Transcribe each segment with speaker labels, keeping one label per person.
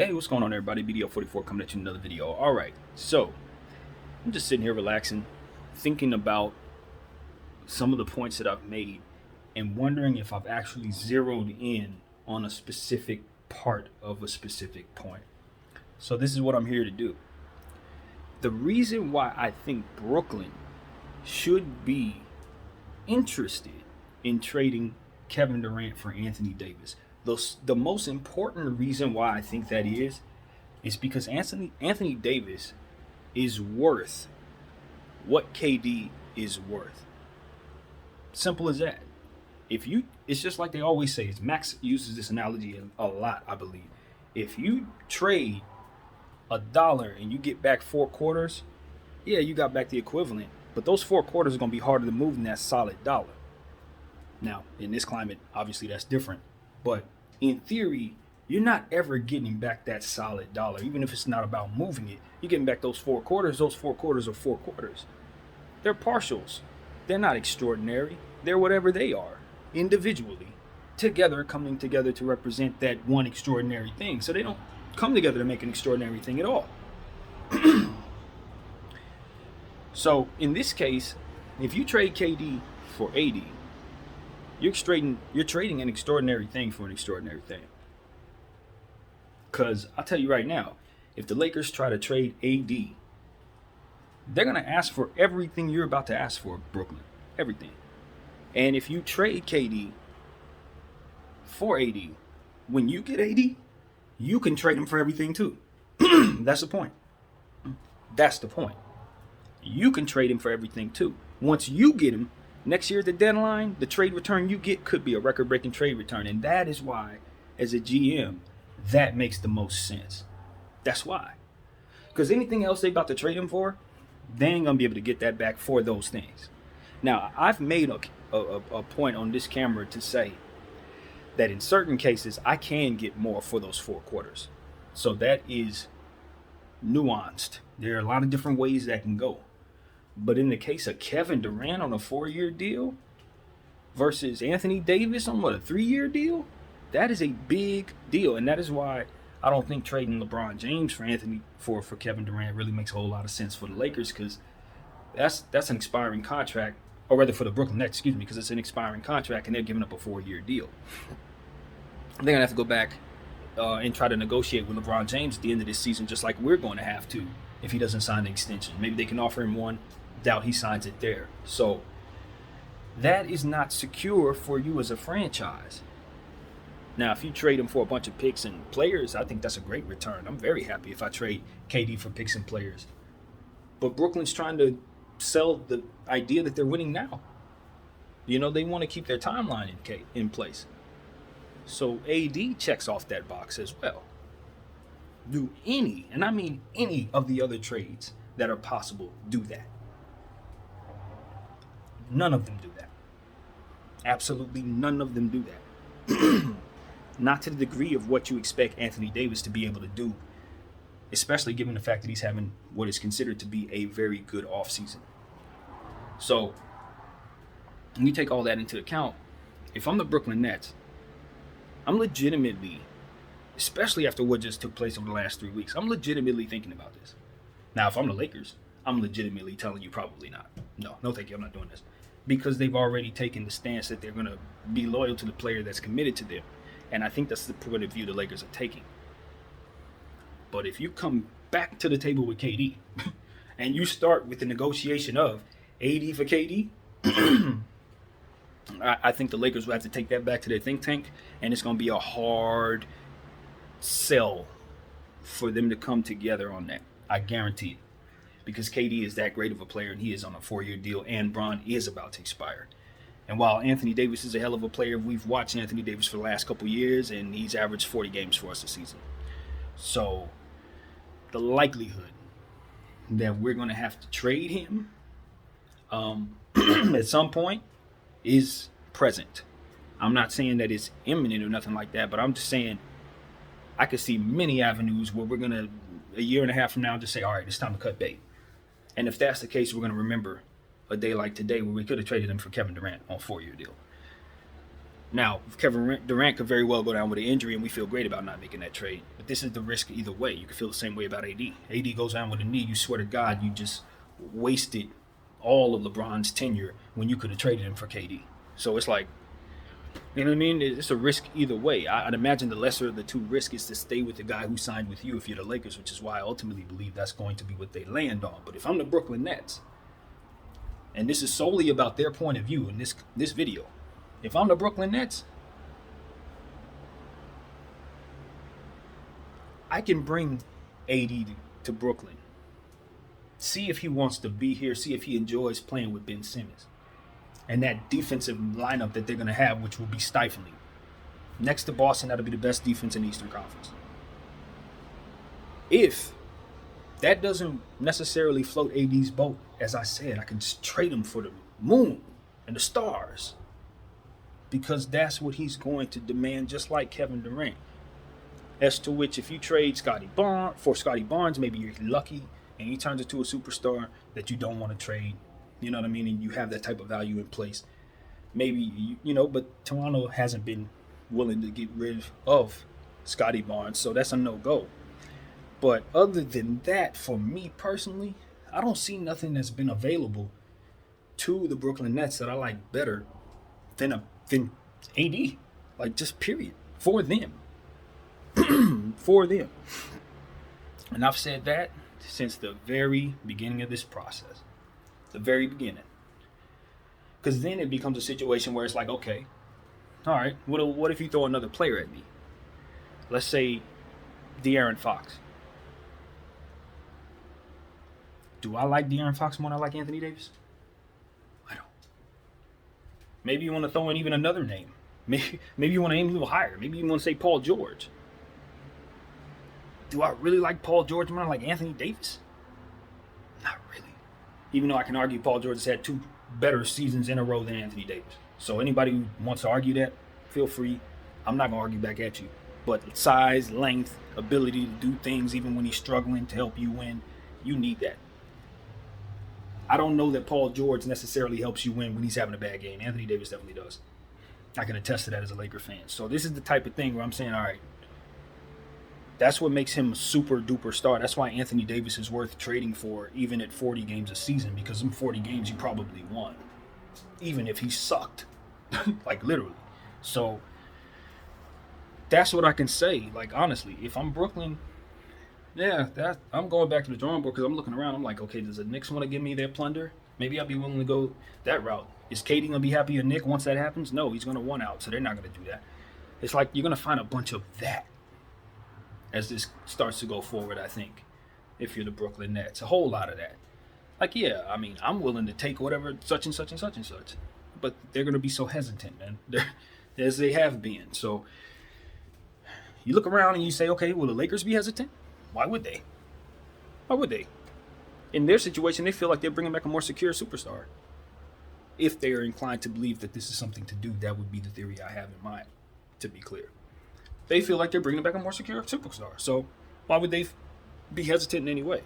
Speaker 1: Hey, what's going on, everybody? BDO44 coming at you with another video. All right, so I'm just sitting here relaxing, thinking about some of the points that I've made and wondering if I've actually zeroed in on a specific part of a specific point. So this is what I'm here to do. The reason why I think Brooklyn should be interested in trading Kevin Durant for Anthony Davis. The most important reason why I think that is because Anthony Davis is worth what KD is worth. Simple as that. It's just like they always say. Max uses this analogy a lot, I believe. If you trade $1 and you get back 4 quarters, yeah, you got back the equivalent. But those 4 quarters are gonna be harder to move than that solid dollar. Now, in this climate, obviously that's different. But in theory, you're not ever getting back that solid dollar, even if it's not about moving it. You're getting back those 4 quarters. Those 4 quarters are 4 quarters. They're partials. They're not extraordinary. They're whatever they are, individually, together, coming together to represent that one extraordinary thing. So they don't come together to make an extraordinary thing at all. So in this case, if you trade KD for AD, you're trading an extraordinary thing for an extraordinary thing. Because I'll tell you right now, if the Lakers try to trade AD, they're going to ask for everything you're about to ask for, Brooklyn. Everything. And if you trade KD for AD, when you get AD, you can trade him for everything too. That's the point. That's the point. You can trade him for everything too. Once you get him, next year at the deadline, the trade return you get could be a record-breaking trade return. And that is why, as a GM, that makes the most sense. That's why. Because anything else they about to trade him for, they ain't going to be able to get that back for those things. Now, I've made a point on this camera to say that in certain cases, I can get more for those 4 quarters. So that is nuanced. There are a lot of different ways that can go. But in the case of Kevin Durant on a 4-year deal versus Anthony Davis on a 3-year deal, that is a big deal. And that is why I don't think trading LeBron James for Kevin Durant really makes a whole lot of sense for the Lakers, because that's an expiring contract, or rather for the Brooklyn Nets, because it's an expiring contract and they're giving up a 4-year deal. They're going to have to go back and try to negotiate with LeBron James at the end of this season, just like we're going to have to if he doesn't sign the extension. Maybe they can offer him one. Doubt he signs it there. So that is not secure for you as a franchise. Now, if you trade him for a bunch of picks and players, I think that's a great return. I'm very happy if I trade KD for picks and players. But Brooklyn's trying to sell the idea that they're winning now. They want to keep their timeline in place. So AD checks off that box as well. Do any, and I mean any, of the other trades that are possible do that. None of them do that. Absolutely none of them do that. Not to the degree of what you expect Anthony Davis to be able to do, especially given the fact that he's having what is considered to be a very good offseason. So, when you take all that into account, if I'm the Brooklyn Nets, I'm legitimately, especially after what just took place over the last 3 weeks, I'm legitimately thinking about this. Now, if I'm the Lakers, I'm legitimately telling you probably not. No, thank you, I'm not doing this. Because they've already taken the stance that they're going to be loyal to the player that's committed to them. And I think that's the point of view the Lakers are taking. But if you come back to the table with KD and you start with the negotiation of AD for KD, I think the Lakers will have to take that back to their think tank, and it's going to be a hard sell for them to come together on that. I guarantee it. Because KD is that great of a player, and he is on a 4-year deal, and Bron is about to expire. And while Anthony Davis is a hell of a player, we've watched Anthony Davis for the last couple years, and he's averaged 40 games for us this season. So the likelihood that we're going to have to trade him at some point is present. I'm not saying that it's imminent or nothing like that, but I'm just saying I could see many avenues where we're going to, a year and a half from now, just say, all right, it's time to cut bait. And if that's the case, we're going to remember a day like today where we could have traded him for Kevin Durant on a 4-year deal. Now, Kevin Durant could very well go down with an injury, and we feel great about not making that trade. But this is the risk either way. You could feel the same way about AD. AD goes down with a knee. You swear to God, you just wasted all of LeBron's tenure when you could have traded him for KD. So it's like, you know what I mean? It's a risk either way. I'd imagine the lesser of the two risks is to stay with the guy who signed with you if you're the Lakers, which is why I ultimately believe that's going to be what they land on. But if I'm the Brooklyn Nets, and this is solely about their point of view in this video, if I'm the Brooklyn Nets, I can bring AD to Brooklyn. See if he wants to be here. See if he enjoys playing with Ben Simmons. And that defensive lineup that they're going to have, which will be stifling. Next to Boston, that'll be the best defense in the Eastern Conference. If that doesn't necessarily float AD's boat, as I said, I can just trade him for the moon and the stars. Because that's what he's going to demand, just like Kevin Durant. As to which, if you trade Scottie Barnes, maybe you're lucky and he turns into a superstar that you don't want to trade. You know what I mean? And you have that type of value in place. Maybe, but Toronto hasn't been willing to get rid of Scottie Barnes, so that's a no-go. But other than that, for me personally, I don't see nothing that's been available to the Brooklyn Nets that I like better than AD. Like, just period. For them. For them. And I've said that since the very beginning of this process. The very beginning. Because then it becomes a situation where it's like, okay, all right, what if you throw another player at me? Let's say De'Aaron Fox. Do I like De'Aaron Fox more than I like Anthony Davis? I don't. Maybe you want to throw in even another name. Maybe you want to aim a little higher. Maybe you want to say Paul George. Do I really like Paul George more than I like Anthony Davis? Not really. Even though I can argue Paul George has had 2 better seasons in a row than Anthony Davis. So anybody who wants to argue that, feel free. I'm not going to argue back at you. But size, length, ability to do things even when he's struggling to help you win, you need that. I don't know that Paul George necessarily helps you win when he's having a bad game. Anthony Davis definitely does. I can attest to that as a Laker fan. So this is the type of thing where I'm saying, all right, that's what makes him a super duper star. That's why Anthony Davis is worth trading for even at 40 games a season, because in 40 games you probably won, even if he sucked, like literally. So that's what I can say. Like, honestly, if I'm Brooklyn, I'm going back to the drawing board, because I'm looking around. I'm like, okay, does the Knicks want to give me their plunder? Maybe I'll be willing to go that route. Is KD going to be happy with Nick once that happens? No, he's going to want out, so they're not going to do that. It's like you're going to find a bunch of that as this starts to go forward, I think, if you're the Brooklyn Nets. A whole lot of that. Like, yeah, I mean, I'm willing to take whatever such and such and such and such. But they're going to be so hesitant, man. As they have been. So you look around and you say, okay, will the Lakers be hesitant? Why would they? Why would they? In their situation, they feel like they're bringing back a more secure superstar. If they are inclined to believe that this is something to do, that would be the theory I have in mind, to be clear. They feel like they're bringing back a more secure superstar. So why would they be hesitant in any way?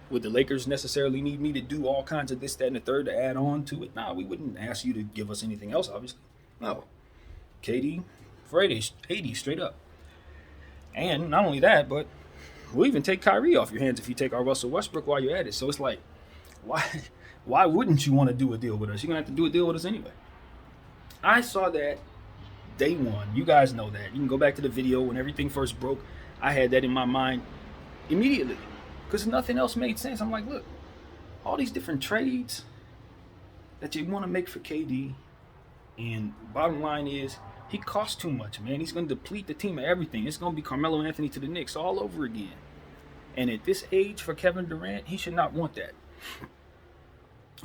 Speaker 1: Would the Lakers necessarily need me to do all kinds of this, that, and the third to add on to it? Nah, we wouldn't ask you to give us anything else, obviously. No. KD for 80 straight up. And not only that, but we'll even take Kyrie off your hands if you take our Russell Westbrook while you're at it. So it's like, why wouldn't you want to do a deal with us? You're going to have to do a deal with us anyway. I saw that day one. You guys know that. You can go back to the video when everything first broke. I had that in my mind immediately because nothing else made sense. I'm like, look, all these different trades that you want to make for KD, and bottom line is he costs too much, man. He's going to deplete the team of everything. It's going to be Carmelo Anthony to the Knicks all over again. And at this age for Kevin Durant, he should not want that.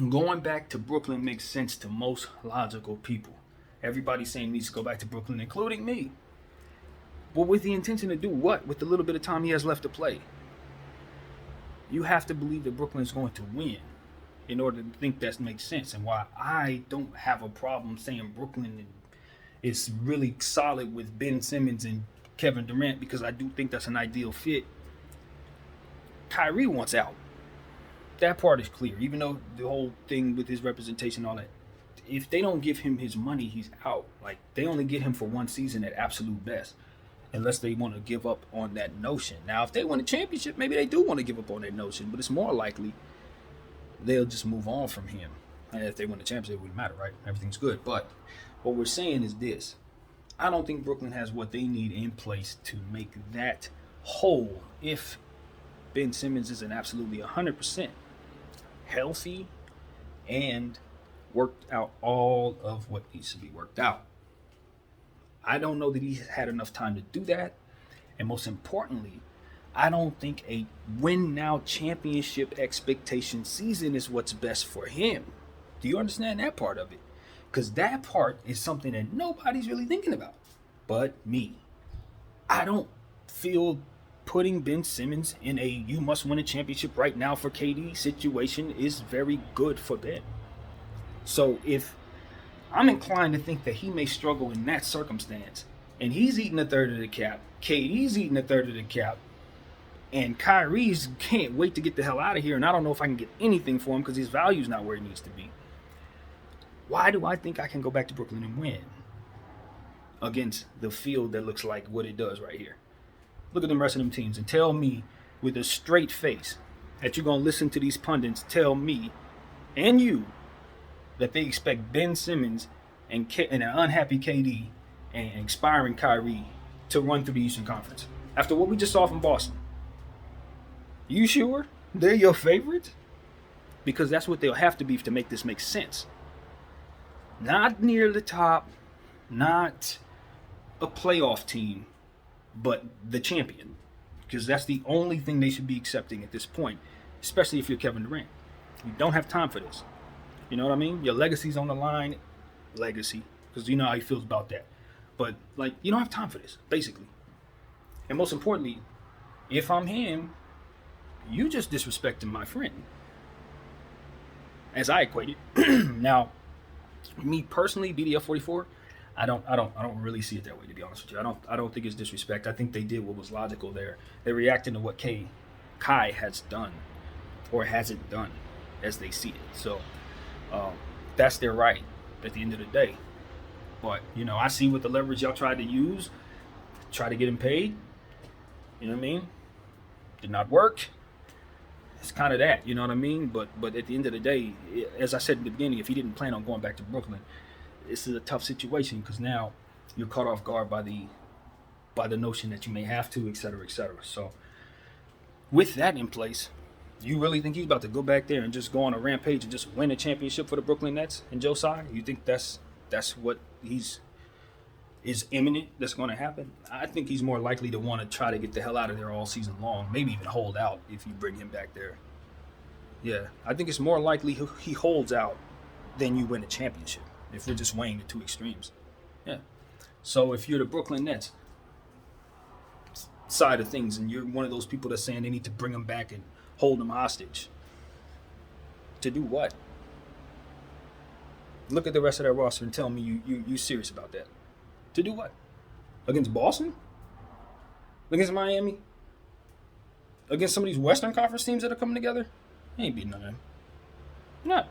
Speaker 1: Going back to Brooklyn makes sense to most logical people. Everybody's saying he needs to go back to Brooklyn, including me. But with the intention to do what? With the little bit of time he has left to play. You have to believe that Brooklyn is going to win in order to think that makes sense. And why I don't have a problem saying Brooklyn is really solid with Ben Simmons and Kevin Durant, because I do think that's an ideal fit. Kyrie wants out. That part is clear, even though the whole thing with his representation, all that, if they don't give him his money, he's out. Like, they only get him for one season at absolute best, unless they want to give up on that notion. Now, if they win a championship, maybe they do want to give up on that notion, but it's more likely they'll just move on from him. And if they win the championship, it wouldn't matter, right? Everything's good. But what we're saying is this. I don't think Brooklyn has what they need in place to make that whole if Ben Simmons isn't absolutely 100% healthy and worked out all of what needs to be worked out. I don't know that he's had enough time to do that. And most importantly, I don't think a win now championship expectation season is what's best for him. Do you understand that part of it? Because that part is something that nobody's really thinking about but me. I don't feel putting Ben Simmons in a you must win a championship right now for KD situation is very good for Ben. So if I'm inclined to think that he may struggle in that circumstance, and he's eating a third of the cap, KD's eating a third of the cap, and Kyrie's can't wait to get the hell out of here, and I don't know if I can get anything for him because his value's not where it needs to be. Why do I think I can go back to Brooklyn and win against the field that looks like what it does right here? Look at the rest of them teams and tell me with a straight face that you're going to listen to these pundits tell me and you that they expect Ben Simmons and an unhappy KD and expiring Kyrie to run through the Eastern Conference after what we just saw from Boston. You sure they're your favorites? Because that's what they'll have to be to make this make sense. Not near the top, not a playoff team, but the champion. Because that's the only thing they should be accepting at this point, especially if you're Kevin Durant. You don't have time for this. You know what I mean? Your legacy's on the line. Legacy. Because you know how he feels about that. But, like, you don't have time for this, basically. And most importantly, if I'm him, you just disrespecting my friend. As I equate it. Now, me personally, BDF44, I don't really see it that way, to be honest with you. I don't think it's disrespect. I think they did what was logical there. They reacted to what Kai has done or hasn't done as they see it. So that's their right at the end of the day. But, you know, I see what the leverage y'all tried to use, try to get him paid. You know what I mean? Did not work. It's kind of that, you know what I mean? But at the end of the day, as I said in the beginning, if he didn't plan on going back to Brooklyn, this is a tough situation because now you're caught off guard by the notion that you may have to, et cetera, et cetera. So with that in place, you really think he's about to go back there and just go on a rampage and just win a championship for the Brooklyn Nets and Joe Tsai? You think that's what is imminent that's going to happen? I think he's more likely to want to try to get the hell out of there all season long, maybe even hold out if you bring him back there. Yeah, I think it's more likely he holds out than you win a championship, if we're just weighing the two extremes. Yeah. So if you're the Brooklyn Nets side of things and you're one of those people that's saying they need to bring him back and hold him hostage, to do what? Look at the rest of that roster and tell me you serious about that. To do what? Against Boston? Against Miami? Against some of these Western Conference teams that are coming together? You ain't beating none of them. You're not.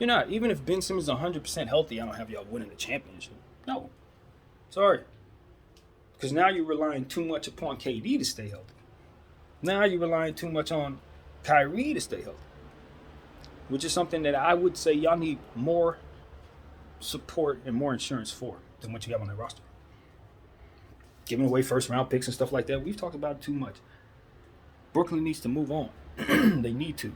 Speaker 1: You're not. Even if Ben Simmons is 100% healthy, I don't have y'all winning the championship. No. Sorry. Because now you're relying too much upon KD to stay healthy. Now you're relying too much on Kyrie to stay healthy. Which is something that I would say y'all need more support and more insurance for than what you have on that roster. Giving away first round picks and stuff like that, we've talked about it too much. Brooklyn needs to move on. They need to.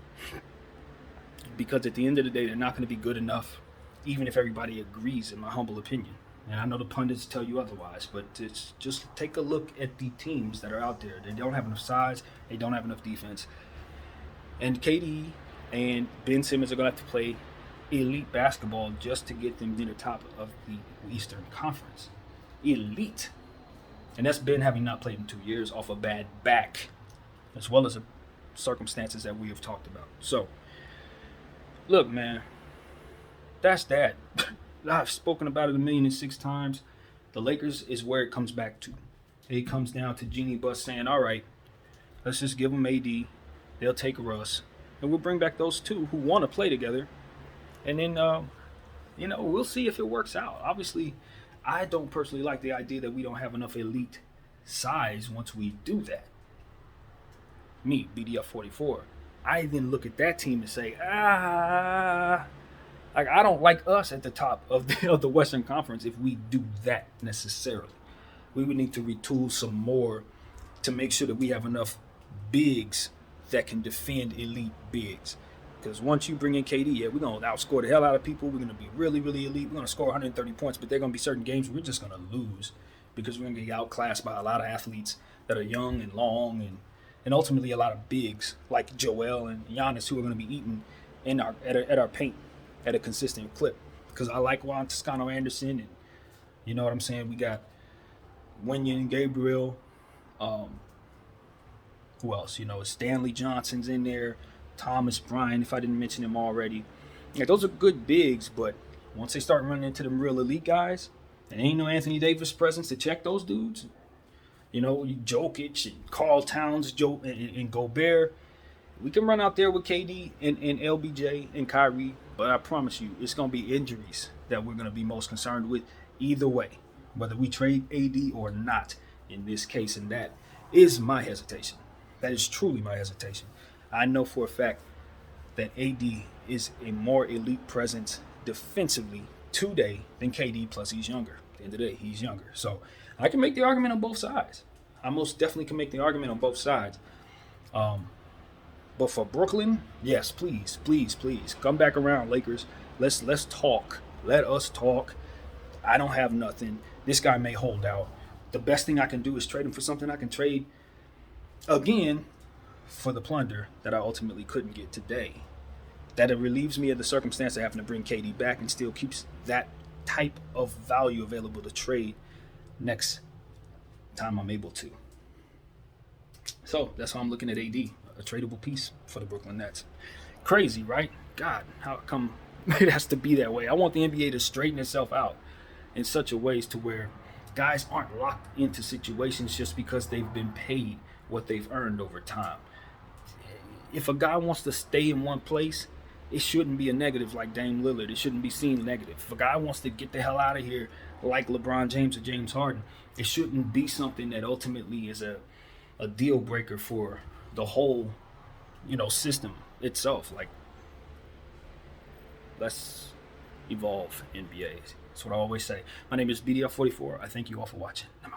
Speaker 1: Because at the end of the day, they're not going to be good enough, even if everybody agrees, in my humble opinion. And I know the pundits tell you otherwise, but it's just take a look at the teams that are out there. They don't have enough size. They don't have enough defense. And KD and Ben Simmons are going to have to play elite basketball just to get them near the top of the Eastern Conference. Elite. And that's Ben having not played in 2 years off a bad back, as well as the circumstances that we have talked about. So, look, man, that's that. I've spoken about it 1,000,006 times. The Lakers is where it comes back to. It comes down to Jeanie Buss saying, all right, let's just give them AD. They'll take Russ. And we'll bring back those two who want to play together And then, we'll see if it works out. Obviously, I don't personally like the idea that we don't have enough elite size once we do that. Me, BDF 44. I then look at that team and say, like I don't like us at the top of the Western Conference if we do that necessarily. We would need to retool some more to make sure that we have enough bigs that can defend elite bigs. Because once you bring in KD, yeah, we're going to outscore the hell out of people. We're going to be really, really elite. We're going to score 130 points, but there are going to be certain games we're just going to lose because we're going to get outclassed by a lot of athletes that are young and long and ultimately a lot of bigs like Joel and Giannis who are going to be eating at our paint at a consistent clip. Because I like Juan Toscano Anderson, and you know what I'm saying? We got Wenyen Gabriel. Who else? Stanley Johnson's in there. Thomas Bryant, if I didn't mention him already. Yeah, those are good bigs, but once they start running into them real elite guys, and ain't no Anthony Davis presence to check those dudes, Jokic and Karl Towns, and Gobert, we can run out there with KD and LBJ and Kyrie, but I promise you, it's going to be injuries that we're going to be most concerned with either way, whether we trade AD or not in this case, and that is my hesitation. That is truly my hesitation. I know for a fact that AD is a more elite presence defensively today than KD, plus he's younger. At the end of the day, he's younger. So I can make the argument on both sides. I most definitely can make the argument on both sides. But for Brooklyn, yes, please, please, please, come back around, Lakers. Let's talk. Let us talk. I don't have nothing. This guy may hold out. The best thing I can do is trade him for something I can trade again for the plunder that I ultimately couldn't get today. That it relieves me of the circumstance of having to bring KD back and still keeps that type of value available to trade next time I'm able to. So that's how I'm looking at AD, a tradable piece for the Brooklyn Nets. Crazy, right? God, how come it has to be that way? I want the NBA to straighten itself out in such a ways to where guys aren't locked into situations just because they've been paid what they've earned over time. If a guy wants to stay in one place, it shouldn't be a negative like Dame Lillard. It shouldn't be seen negative. If a guy wants to get the hell out of here like LeBron James or James Harden, it shouldn't be something that ultimately is a deal breaker for the whole, system itself. Like, let's evolve NBA. That's what I always say. My name is BDF44. I thank you all for watching.